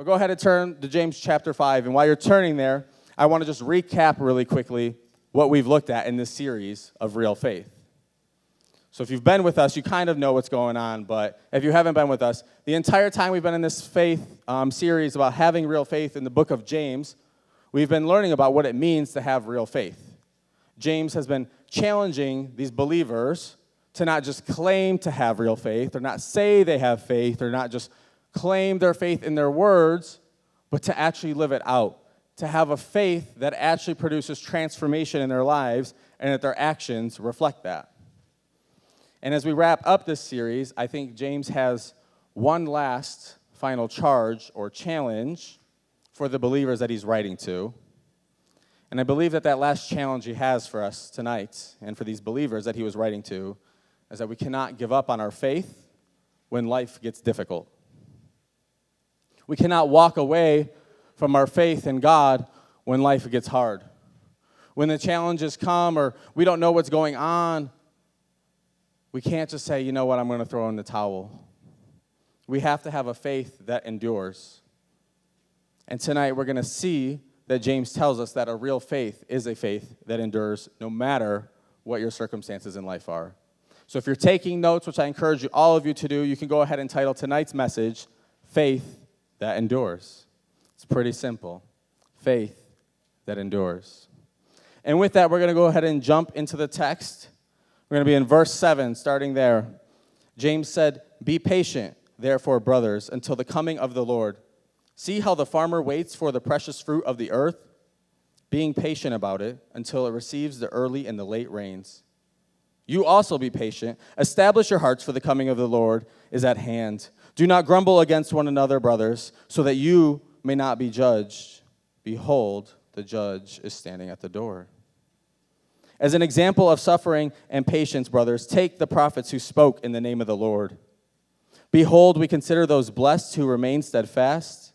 But go ahead and turn to James chapter 5. And while you're turning there, I want to just recap really quickly what we've looked at in this series of real faith. So if you've been with us, you kind of know what's going on. But if you haven't been with us, the entire time we've been in this faith series about having real faith in the book of James, we've been learning about what it means to have real faith. James has been challenging these believers to not just claim to have real faith, or not say they have faith, or not just claim their faith in their words, but to actually live it out, to have a faith that actually produces transformation in their lives and that their actions reflect that. And as we wrap up this series, I think James has one last final charge or challenge for the believers that he's writing to. And I believe that last challenge he has for us tonight and for these believers that he was writing to is that we cannot give up on our faith when life gets difficult. We cannot walk away from our faith in God when life gets hard. When the challenges come or we don't know what's going on, we can't just say, you know what, I'm going to throw in the towel. We have to have a faith that endures. And tonight we're going to see that James tells us that a real faith is a faith that endures no matter what your circumstances in life are. So if you're taking notes, which I encourage all of you to do, you can go ahead and title tonight's message, Faith That Endures. It's pretty simple. Faith that endures. And with that, we're going to go ahead and jump into the text. We're going to be in verse 7, starting there. James said, "Be patient, therefore, brothers, until the coming of the Lord. See how the farmer waits for the precious fruit of the earth, being patient about it until it receives the early and the late rains. You also be patient. Establish your hearts, for the coming of the Lord is at hand. Do not grumble against one another, brothers, so that you may not be judged. Behold, the judge is standing at the door." As an example of suffering and patience, brothers, take the prophets who spoke in the name of the Lord. Behold, we consider those blessed who remain steadfast.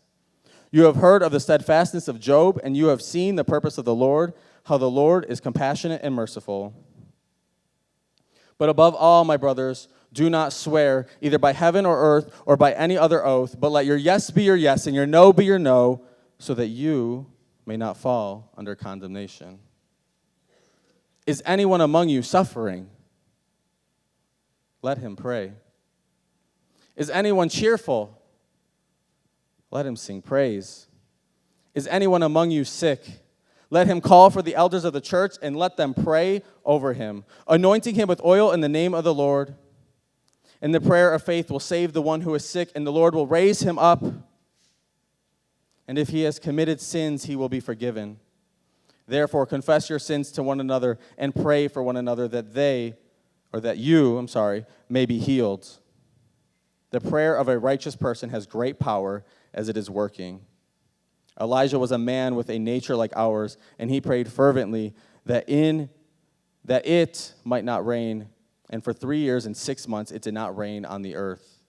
You have heard of the steadfastness of Job, and you have seen the purpose of the Lord, how the Lord is compassionate and merciful. But above all, my brothers, do not swear, either by heaven or earth or by any other oath, but let your yes be your yes and your no be your no, so that you may not fall under condemnation. Is anyone among you suffering? Let him pray. Is anyone cheerful? Let him sing praise. Is anyone among you sick? Let him call for the elders of the church and let them pray over him, anointing him with oil in the name of the Lord. And the prayer of faith will save the one who is sick, and the Lord will raise him up. And if he has committed sins, he will be forgiven. Therefore, confess your sins to one another and pray for one another that you may be healed. The prayer of a righteous person has great power as it is working. Elijah was a man with a nature like ours, and he prayed fervently that it might not rain. And for 3 years and 6 months it did not rain on the earth.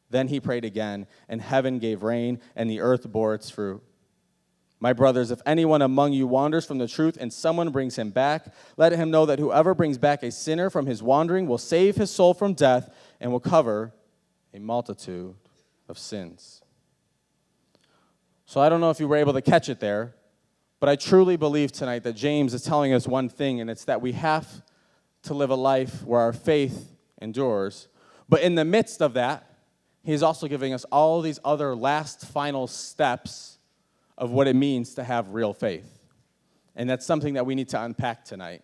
Then he prayed again, and heaven gave rain, and the earth bore its fruit. My brothers, if anyone among you wanders from the truth and someone brings him back, let him know that whoever brings back a sinner from his wandering will save his soul from death and will cover a multitude of sins. So I don't know if you were able to catch it there, but I truly believe tonight that James is telling us one thing, and it's that we have to live a life where our faith endures. But in the midst of that, he's also giving us all these other last final steps of what it means to have real faith. And that's something that we need to unpack tonight.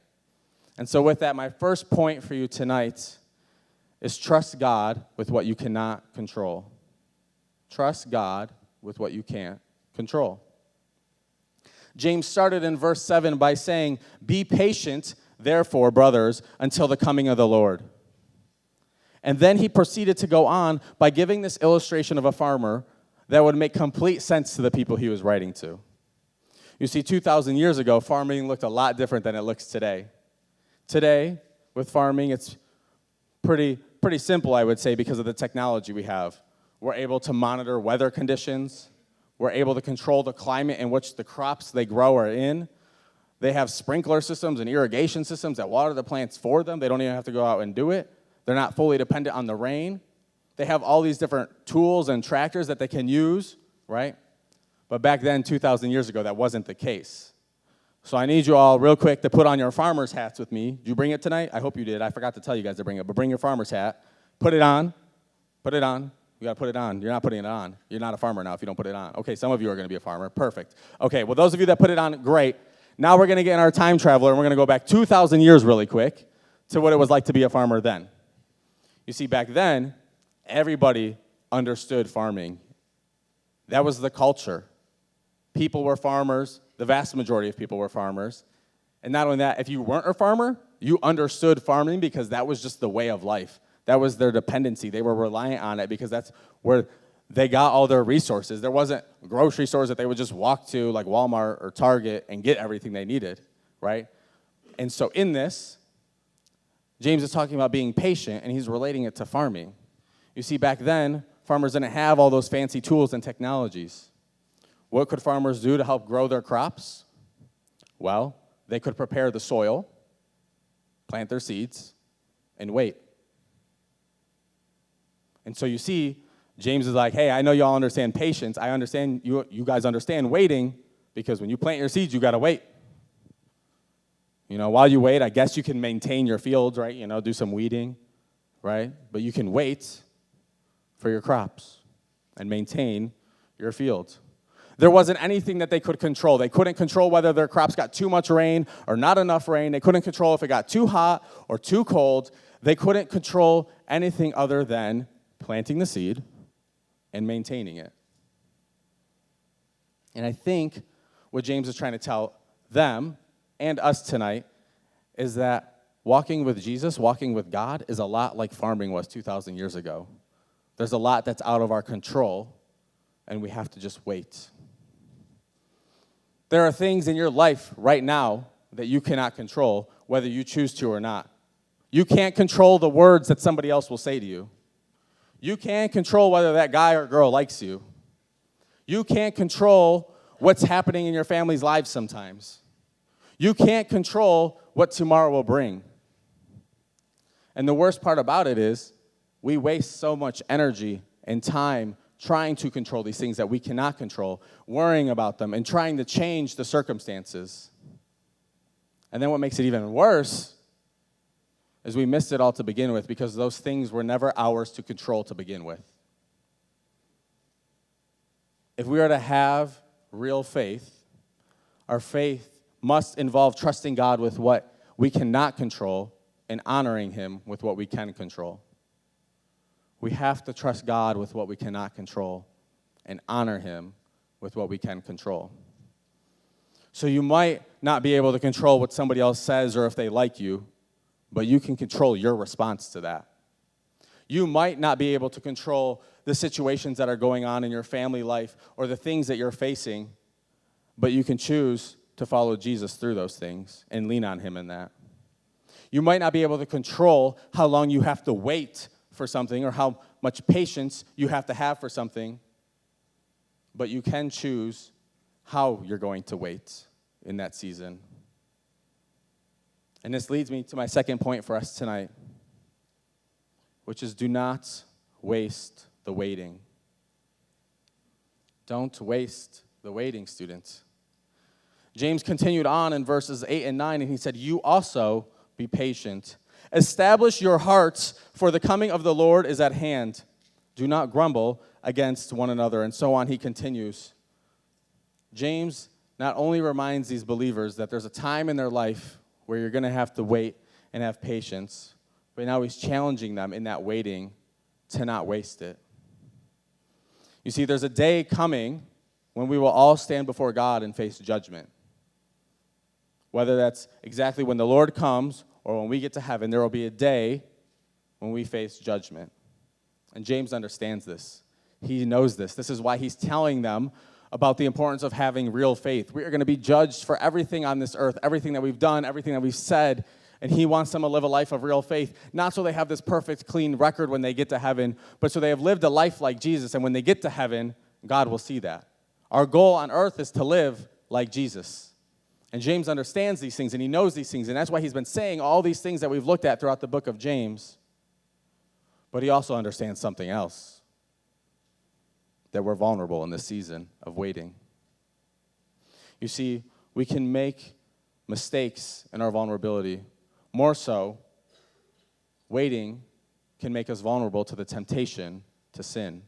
And so with that, my first point for you tonight is trust God with what you cannot control. Trust God with what you can't control. James started in verse 7 by saying, "Be patient, therefore, brothers, until the coming of the Lord." And then he proceeded to go on by giving this illustration of a farmer that would make complete sense to the people he was writing to. You see, 2,000 years ago, farming looked a lot different than it looks today. Today, with farming, it's pretty simple, I would say, because of the technology we have. We're able to monitor weather conditions. We're able to control the climate in which the crops they grow are in. They have sprinkler systems and irrigation systems that water the plants for them. They don't even have to go out and do it. They're not fully dependent on the rain. They have all these different tools and tractors that they can use, right? But back then, 2,000 years ago, that wasn't the case. So I need you all real quick to put on your farmer's hats with me. Did you bring it tonight? I hope you did. I forgot to tell you guys to bring it, but bring your farmer's hat. Put it on. Put it on. You got to put it on. You're not putting it on. You're not a farmer now if you don't put it on. Okay, some of you are going to be a farmer. Perfect. Okay, well, those of you that put it on, great. Now we're going to get in our time traveler, and we're going to go back 2,000 years really quick to what it was like to be a farmer then. You see, back then, everybody understood farming. That was the culture. People were farmers. The vast majority of people were farmers. And not only that, if you weren't a farmer, you understood farming because that was just the way of life. That was their dependency. They were reliant on it because that's where they got all their resources. There wasn't grocery stores that they would just walk to, like Walmart or Target, and get everything they needed, right? And so in this, James is talking about being patient, and he's relating it to farming. You see, back then, farmers didn't have all those fancy tools and technologies. What could farmers do to help grow their crops? Well, they could prepare the soil, plant their seeds, and wait. And so you see, James is like, hey, I know y'all understand patience. I understand you guys understand waiting, because when you plant your seeds, you got to wait. You know, while you wait, I guess you can maintain your fields, right? You know, do some weeding, right? But you can wait for your crops and maintain your fields. There wasn't anything that they could control. They couldn't control whether their crops got too much rain or not enough rain. They couldn't control if it got too hot or too cold. They couldn't control anything other than planting the seed and maintaining it. And I think what James is trying to tell them and us tonight is that walking with Jesus, walking with God, is a lot like farming was 2,000 years ago. There's a lot that's out of our control, and we have to just wait. There are things in your life right now that you cannot control, whether you choose to or not. You can't control the words that somebody else will say to you. You can't control whether that guy or girl likes you. You can't control what's happening in your family's lives sometimes. You can't control what tomorrow will bring. And the worst part about it is we waste so much energy and time trying to control these things that we cannot control, worrying about them, and trying to change the circumstances. And then what makes it even worse is we missed it all to begin with because those things were never ours to control to begin with. If we are to have real faith, our faith must involve trusting God with what we cannot control and honoring Him with what we can control. We have to trust God with what we cannot control and honor Him with what we can control. So you might not be able to control what somebody else says or if they like you, but you can control your response to that. You might not be able to control the situations that are going on in your family life or the things that you're facing, but you can choose to follow Jesus through those things and lean on Him in that. You might not be able to control how long you have to wait for something or how much patience you have to have for something, but you can choose how you're going to wait in that season. And this leads me to my second point for us tonight, which is do not waste the waiting. Don't waste the waiting, students. James continued on in verses 8 and 9, and he said, you also be patient. Establish your hearts, for the coming of the Lord is at hand. Do not grumble against one another. And so on, he continues. James not only reminds these believers that there's a time in their life where you're going to have to wait and have patience, but now he's challenging them in that waiting to not waste it. You see, there's a day coming when we will all stand before God and face judgment. Whether that's exactly when the Lord comes or when we get to heaven, there will be a day when we face judgment. And James understands this. He knows this. This is why he's telling them about the importance of having real faith. We are going to be judged for everything on this earth, everything that we've done, everything that we've said, and he wants them to live a life of real faith, not so they have this perfect, clean record when they get to heaven, but so they have lived a life like Jesus, and when they get to heaven, God will see that. Our goal on earth is to live like Jesus. And James understands these things, and he knows these things, and that's why he's been saying all these things that we've looked at throughout the book of James. But he also understands something else, that we're vulnerable in this season of waiting. You see, we can make mistakes in our vulnerability. More so, waiting can make us vulnerable to the temptation to sin.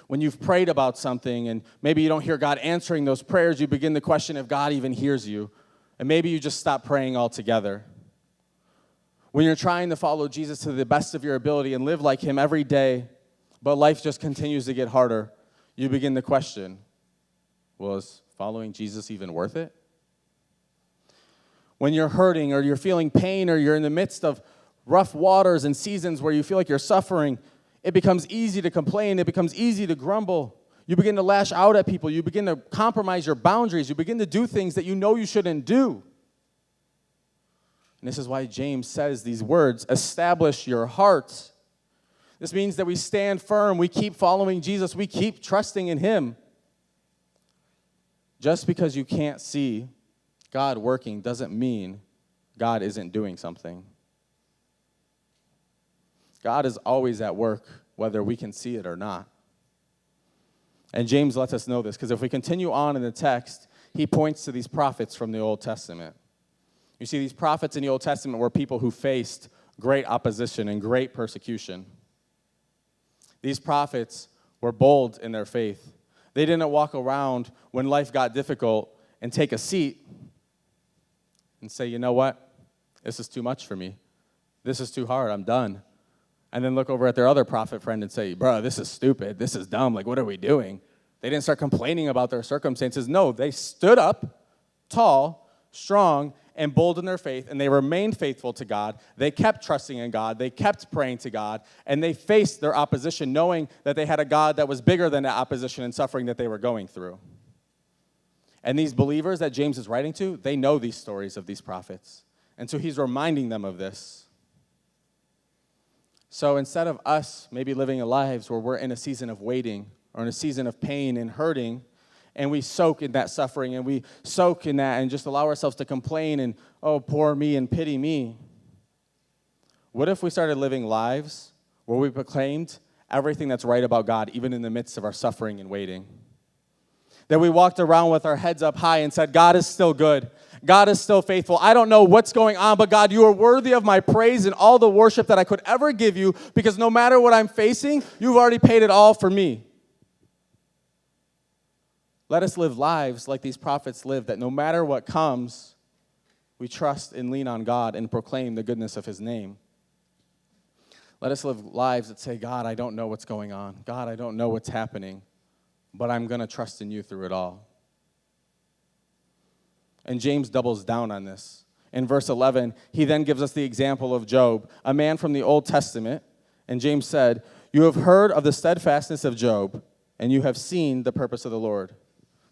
When you've prayed about something and maybe you don't hear God answering those prayers, you begin to question if God even hears you. And maybe you just stop praying altogether. When you're trying to follow Jesus to the best of your ability and live like him every day, but life just continues to get harder, you begin to question, well, is following Jesus even worth it? When you're hurting or you're feeling pain or you're in the midst of rough waters and seasons where you feel like you're suffering, it becomes easy to complain. It becomes easy to grumble. You begin to lash out at people. You begin to compromise your boundaries. You begin to do things that you know you shouldn't do. And this is why James says these words, establish your heart. This means that we stand firm. We keep following Jesus. We keep trusting in him. Just because you can't see God working doesn't mean God isn't doing something. God is always at work, whether we can see it or not. And James lets us know this, because if we continue on in the text, he points to these prophets from the Old Testament. You see, these prophets in the Old Testament were people who faced great opposition and great persecution. These prophets were bold in their faith. They didn't walk around when life got difficult and take a seat and say, you know what? This is too much for me. This is too hard. I'm done. And then look over at their other prophet friend and say, bro, this is stupid. This is dumb. Like, what are we doing? They didn't start complaining about their circumstances. No, they stood up, tall, strong, and bold in their faith, and they remained faithful to God. They kept trusting in God. They kept praying to God, and they faced their opposition knowing that they had a God that was bigger than the opposition and suffering that they were going through. And these believers that James is writing to, they know these stories of these prophets. And so he's reminding them of this. So instead of us maybe living lives where we're in a season of waiting or in a season of pain and hurting, and we soak in that suffering and we soak in that and just allow ourselves to complain and, oh, poor me and pity me, what if we started living lives where we proclaimed everything that's right about God, even in the midst of our suffering and waiting? That we walked around with our heads up high and said, God is still good. God is still faithful. I don't know what's going on, but God, you are worthy of my praise and all the worship that I could ever give you, because no matter what I'm facing, you've already paid it all for me. Let us live lives like these prophets lived, that no matter what comes, we trust and lean on God and proclaim the goodness of his name. Let us live lives that say, God, I don't know what's going on. God, I don't know what's happening, but I'm going to trust in you through it all. And James doubles down on this. In verse 11, he then gives us the example of Job, a man from the Old Testament. And James said, you have heard of the steadfastness of Job, and you have seen the purpose of the Lord.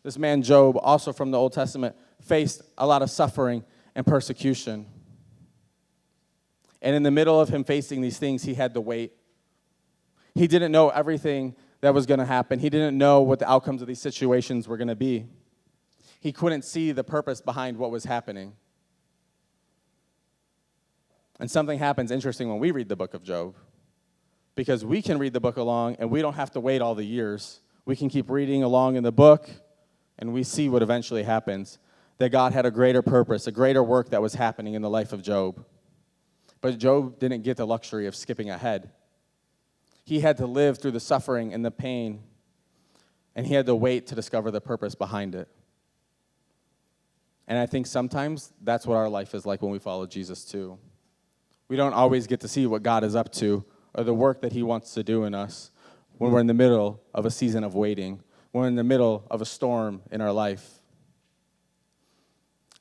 This man Job, also from the Old Testament, faced a lot of suffering and persecution. And in the middle of him facing these things, he had to wait. He didn't know everything that was going to happen. He didn't know what the outcomes of these situations were going to be. He couldn't see the purpose behind what was happening. And something happens interesting when we read the book of Job, because we can read the book along and we don't have to wait all the years. We can keep reading along in the book, and we see what eventually happens, that God had a greater purpose, a greater work that was happening in the life of Job. But Job didn't get the luxury of skipping ahead. He had to live through the suffering and the pain, and he had to wait to discover the purpose behind it. And I think sometimes that's what our life is like when we follow Jesus too. We don't always get to see what God is up to or the work that he wants to do in us when we're in the middle of a season of waiting. We're in the middle of a storm in our life.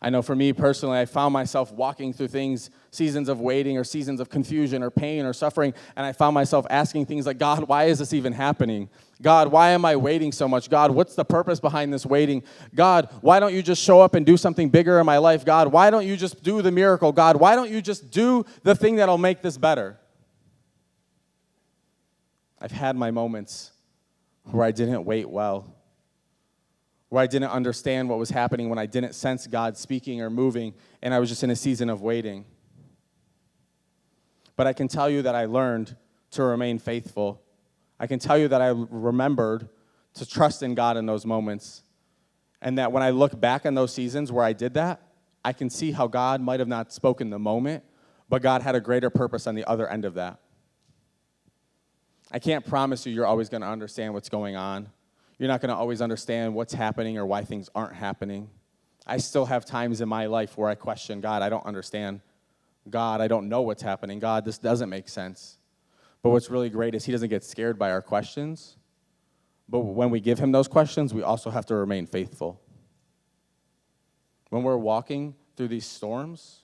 I know for me personally, I found myself walking through seasons of waiting or seasons of confusion or pain or suffering, and I found myself asking things like, God, why is this even happening? God, why am I waiting so much? God, what's the purpose behind this waiting? God, why don't you just show up and do something bigger in my life? God, why don't you just do the miracle? God, why don't you just do the thing that'll make this better? I've had my moments where I didn't wait well, where I didn't understand what was happening, when I didn't sense God speaking or moving, and I was just in a season of waiting. But I can tell you that I learned to remain faithful. I can tell you that I remembered to trust in God in those moments, And that when I look back on those seasons where I did that, I can see how God might have not spoken the moment, but God had a greater purpose on the other end of that. I can't promise you're always going to understand what's going on. You're not going to always understand what's happening or why things aren't happening. I still have times in my life where I question, God, I don't understand. God, I don't know what's happening. God, this doesn't make sense. But what's really great is he doesn't get scared by our questions. But when we give him those questions, we also have to remain faithful. When we're walking through these storms,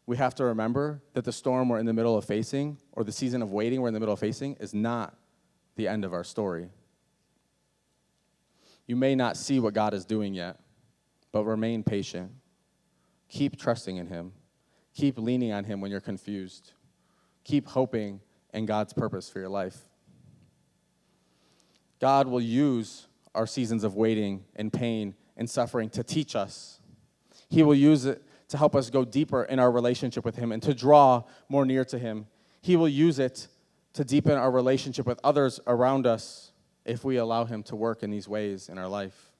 we have to remember that the storm we're in the middle of facing, or the season of waiting we're in the middle of facing, is not the end of our story. You may not see what God is doing yet, but remain patient. Keep trusting in him. Keep leaning on him when you're confused. Keep hoping in God's purpose for your life. God will use our seasons of waiting and pain and suffering to teach us. He will use it to help us go deeper in our relationship with him and to draw more near to him. He will use it to deepen our relationship with others around us if we allow him to work in these ways in our life.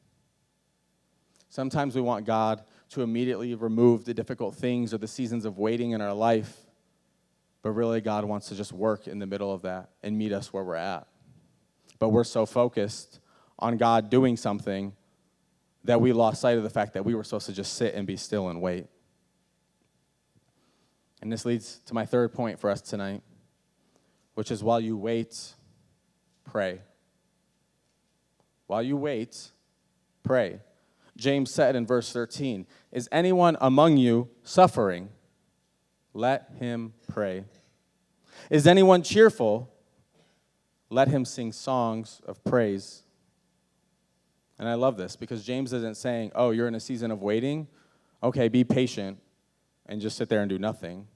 Sometimes we want God to immediately remove the difficult things or the seasons of waiting in our life, but really God wants to just work in the middle of that and meet us where we're at. But we're so focused on God doing something that we lost sight of the fact that we were supposed to just sit and be still and wait. And this leads to my third point for us tonight, which is while you wait, pray. While you wait, pray. James said in verse 13, "Is anyone among you suffering? Let him pray. Is anyone cheerful? Let him sing songs of praise." And I love this because James isn't saying, oh, you're in a season of waiting? Okay, be patient and just sit there and do nothing.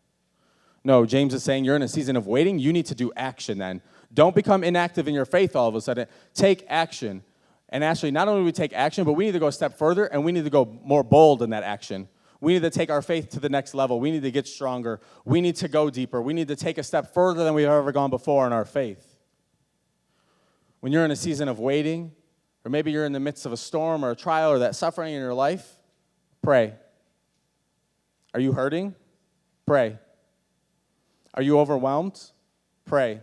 No, James is saying you're in a season of waiting. You need to do action then. Don't become inactive in your faith all of a sudden. Take action. And actually, not only do we take action, but we need to go a step further, and we need to go more bold in that action. We need to take our faith to the next level. We need to get stronger. We need to go deeper. We need to take a step further than we've ever gone before in our faith. When you're in a season of waiting, or maybe you're in the midst of a storm or a trial or that suffering in your life, pray. Are you hurting? Pray. Are you overwhelmed? Pray.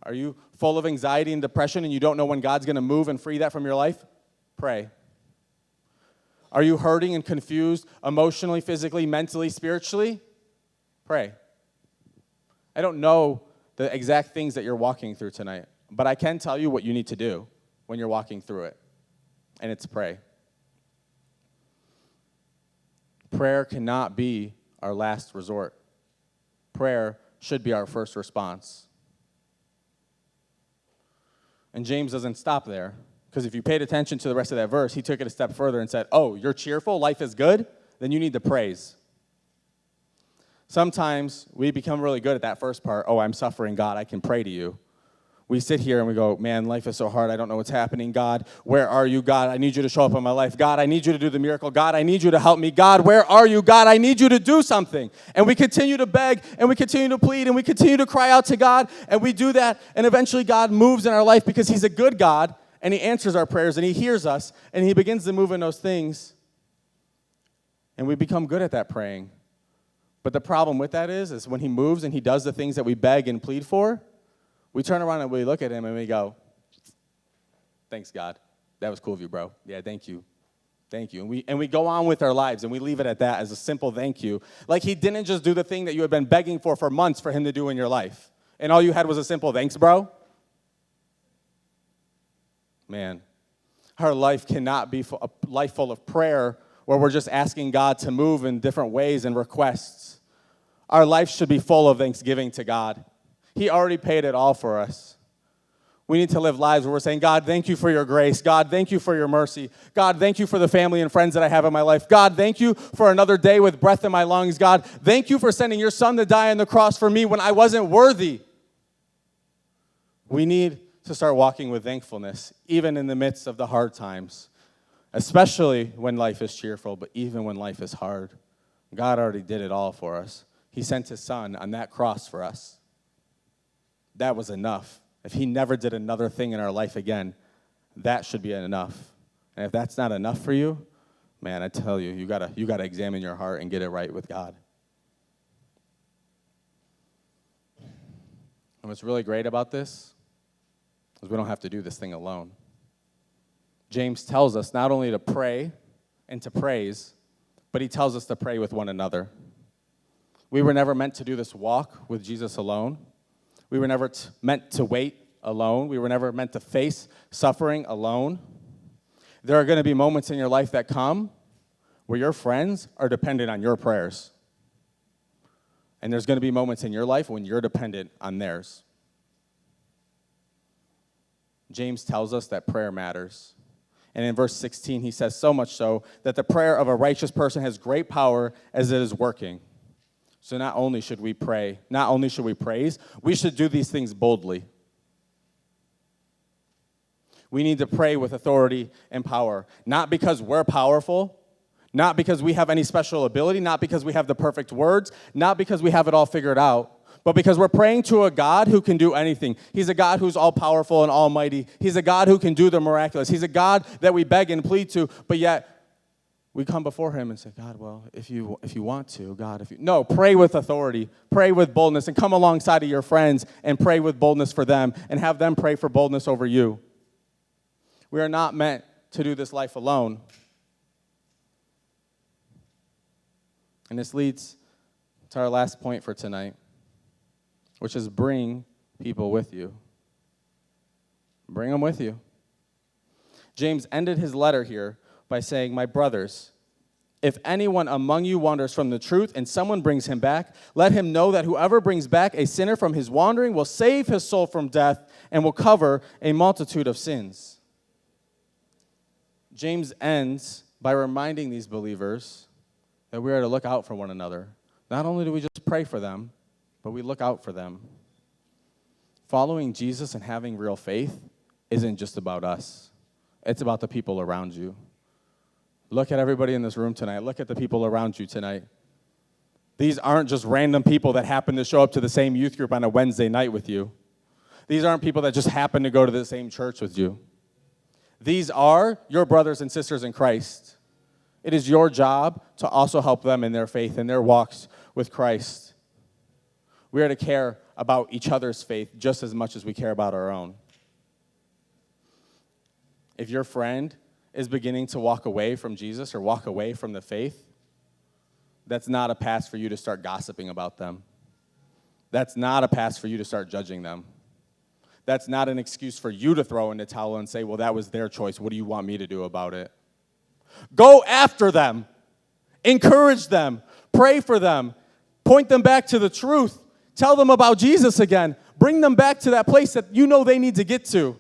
Are you full of anxiety and depression and you don't know when God's going to move and free that from your life? Pray. Are you hurting and confused emotionally, physically, mentally, spiritually? Pray. I don't know the exact things that you're walking through tonight, but I can tell you what you need to do when you're walking through it, and it's pray. Prayer cannot be our last resort. Prayer should be our first response. And James doesn't stop there, because if you paid attention to the rest of that verse, he took it a step further and said, oh, you're cheerful, life is good, then you need to praise. Sometimes we become really good at that first part. Oh, I'm suffering, God, I can pray to you. We sit here and we go, man, life is so hard. I don't know what's happening. God, where are you? God, I need you to show up in my life. God, I need you to do the miracle. God, I need you to help me. God, where are you? God, I need you to do something. And we continue to beg, and we continue to plead, and we continue to cry out to God, and we do that, and eventually God moves in our life because he's a good God, and he answers our prayers, and he hears us, and he begins to move in those things, and we become good at that praying. But the problem with that is when he moves and he does the things that we beg and plead for, we turn around and we look at him and we go, thanks, God. That was cool of you, bro. Yeah, thank you. Thank you. And we go on with our lives, and we leave it at that as a simple thank you. Like he didn't just do the thing that you had been begging for months for him to do in your life. And all you had was a simple thanks, bro. Man, our life cannot be a life full of prayer where we're just asking God to move in different ways and requests. Our life should be full of thanksgiving to God. He already paid it all for us. We need to live lives where we're saying, God, thank you for your grace. God, thank you for your mercy. God, thank you for the family and friends that I have in my life. God, thank you for another day with breath in my lungs. God, thank you for sending your son to die on the cross for me when I wasn't worthy. We need to start walking with thankfulness, even in the midst of the hard times, especially when life is cheerful, but even when life is hard. God already did it all for us. He sent his son on that cross for us. That was enough. If he never did another thing in our life again, that should be enough. And if that's not enough for you, man, I tell you, you gotta examine your heart and get it right with God. And what's really great about this is we don't have to do this thing alone. James tells us not only to pray and to praise, but he tells us to pray with one another. We were never meant to do this walk with Jesus alone. We were never meant to wait alone. We were never meant to face suffering alone. There are going to be moments in your life that come where your friends are dependent on your prayers. And there's going to be moments in your life when you're dependent on theirs. James tells us that prayer matters. And in verse 16, he says, so much so that the prayer of a righteous person has great power as it is working. So not only should we pray, not only should we praise, we should do these things boldly. We need to pray with authority and power, not because we're powerful, not because we have any special ability, not because we have the perfect words, not because we have it all figured out, but because we're praying to a God who can do anything. He's a God who's all-powerful and almighty. He's a God who can do the miraculous. He's a God that we beg and plead to, but yet we come before him and say, God, well, if you want to, God, if you... No, pray with authority, pray with boldness, and come alongside of your friends and pray with boldness for them and have them pray for boldness over you. We are not meant to do this life alone. And this leads to our last point for tonight, which is bring people with you. Bring them with you. James ended his letter here by saying, my brothers, if anyone among you wanders from the truth and someone brings him back, let him know that whoever brings back a sinner from his wandering will save his soul from death and will cover a multitude of sins. James ends by reminding these believers that we are to look out for one another. Not only do we just pray for them, but we look out for them. Following Jesus and having real faith isn't just about us. It's about the people around you. Look at everybody in this room tonight. Look at the people around you tonight. These aren't just random people that happen to show up to the same youth group on a Wednesday night with you. These aren't people that just happen to go to the same church with you. These are your brothers and sisters in Christ. It is your job to also help them in their faith and their walks with Christ. We are to care about each other's faith just as much as we care about our own. If your friend is beginning to walk away from Jesus or walk away from the faith, that's not a pass for you to start gossiping about them. That's not a pass for you to start judging them. That's not an excuse for you to throw in the towel and say, well, that was their choice. What do you want me to do about it? Go after them. Encourage them. Pray for them. Point them back to the truth. Tell them about Jesus again. Bring them back to that place that you know they need to get to.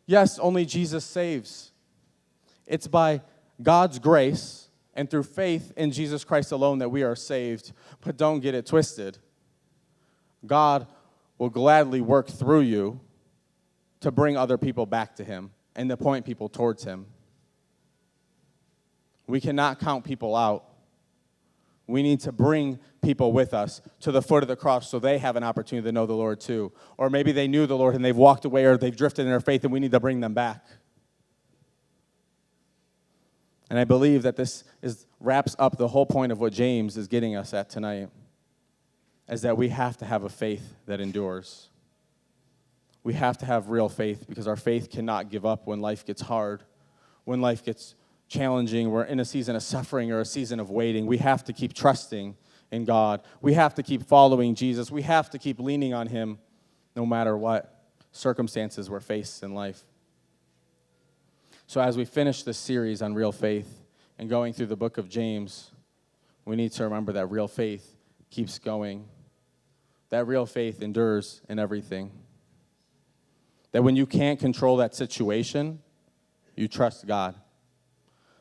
Yes, only Jesus saves. It's by God's grace and through faith in Jesus Christ alone that we are saved. But don't get it twisted. God will gladly work through you to bring other people back to him and to point people towards him. We cannot count people out. We need to bring people with us to the foot of the cross so they have an opportunity to know the Lord too. Or maybe they knew the Lord and they've walked away or they've drifted in their faith and we need to bring them back. And I believe that this wraps up the whole point of what James is getting us at tonight, is that we have to have a faith that endures. We have to have real faith because our faith cannot give up when life gets hard, when life gets challenging. We're in a season of suffering or a season of waiting. We have to keep trusting in God. We have to keep following Jesus. We have to keep leaning on him no matter what circumstances we're faced in life. So as we finish this series on real faith and going through the book of James, we need to remember that real faith keeps going. That real faith endures in everything. That when you can't control that situation, you trust God.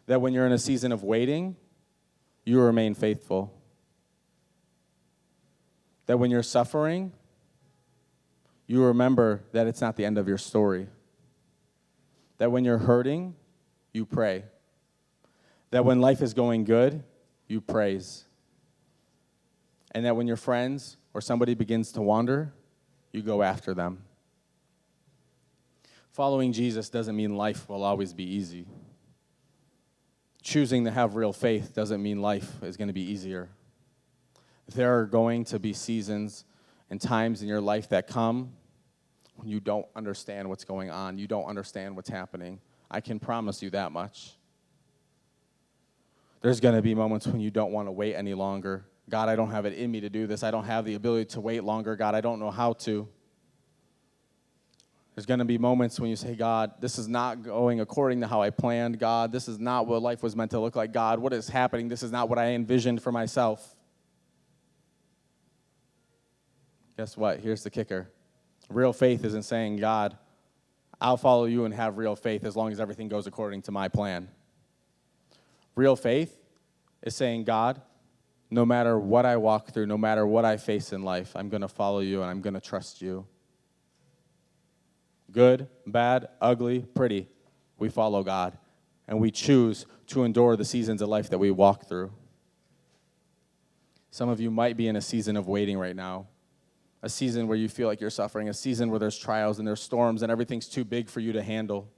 That when you're in a season of waiting, you remain faithful. That when you're suffering, you remember that it's not the end of your story. That when you're hurting, you pray. That when life is going good, you praise. And that when your friends or somebody begins to wander, you go after them. Following Jesus doesn't mean life will always be easy. Choosing to have real faith doesn't mean life is going to be easier. There are going to be seasons and times in your life that come when you don't understand what's going on. You don't understand what's happening. I can promise you that much. There's going to be moments when you don't want to wait any longer. God, I don't have it in me to do this. I don't have the ability to wait longer. God, I don't know how to. There's going to be moments when you say, God, this is not going according to how I planned. God, this is not what life was meant to look like. God, what is happening? This is not what I envisioned for myself. Guess what? Here's the kicker. Real faith isn't saying, God, I'll follow you and have real faith as long as everything goes according to my plan. Real faith is saying, God, no matter what I walk through, no matter what I face in life, I'm going to follow you and I'm going to trust you. Good, bad, ugly, pretty, we follow God. And we choose to endure the seasons of life that we walk through. Some of you might be in a season of waiting right now. A season where you feel like you're suffering. A season where there's trials and there's storms and everything's too big for you to handle.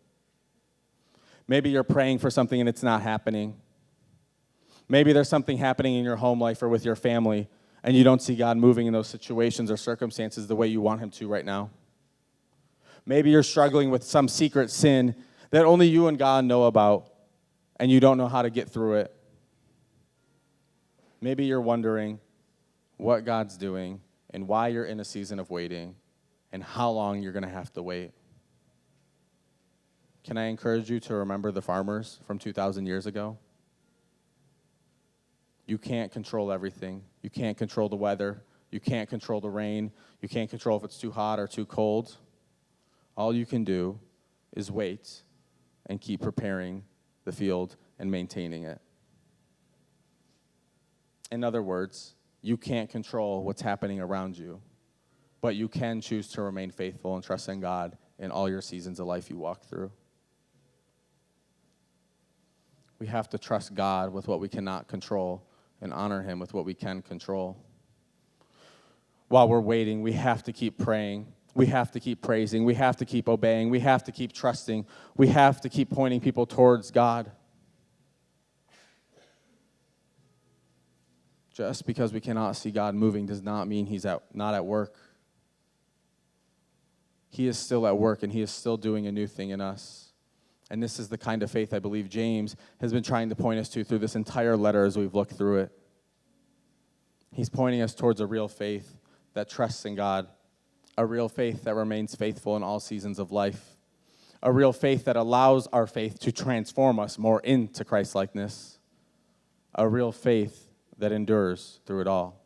Maybe you're praying for something and it's not happening. Maybe there's something happening in your home life or with your family and you don't see God moving in those situations or circumstances the way you want him to right now. Maybe you're struggling with some secret sin that only you and God know about and you don't know how to get through it. Maybe you're wondering what God's doing and why you're in a season of waiting and how long you're going to have to wait. Can I encourage you to remember the farmers from 2,000 years ago? You can't control everything. You can't control the weather. You can't control the rain. You can't control if it's too hot or too cold. All you can do is wait and keep preparing the field and maintaining it. In other words, you can't control what's happening around you, but you can choose to remain faithful and trust in God in all your seasons of life you walk through. We have to trust God with what we cannot control and honor him with what we can control. While we're waiting, we have to keep praying. We have to keep praising. We have to keep obeying. We have to keep trusting. We have to keep pointing people towards God. Just because we cannot see God moving does not mean he's not at work. He is still at work, and he is still doing a new thing in us. And this is the kind of faith I believe James has been trying to point us to through this entire letter as we've looked through it. He's pointing us towards a real faith that trusts in God, a real faith that remains faithful in all seasons of life, a real faith that allows our faith to transform us more into Christ-likeness, a real faith that endures through it all.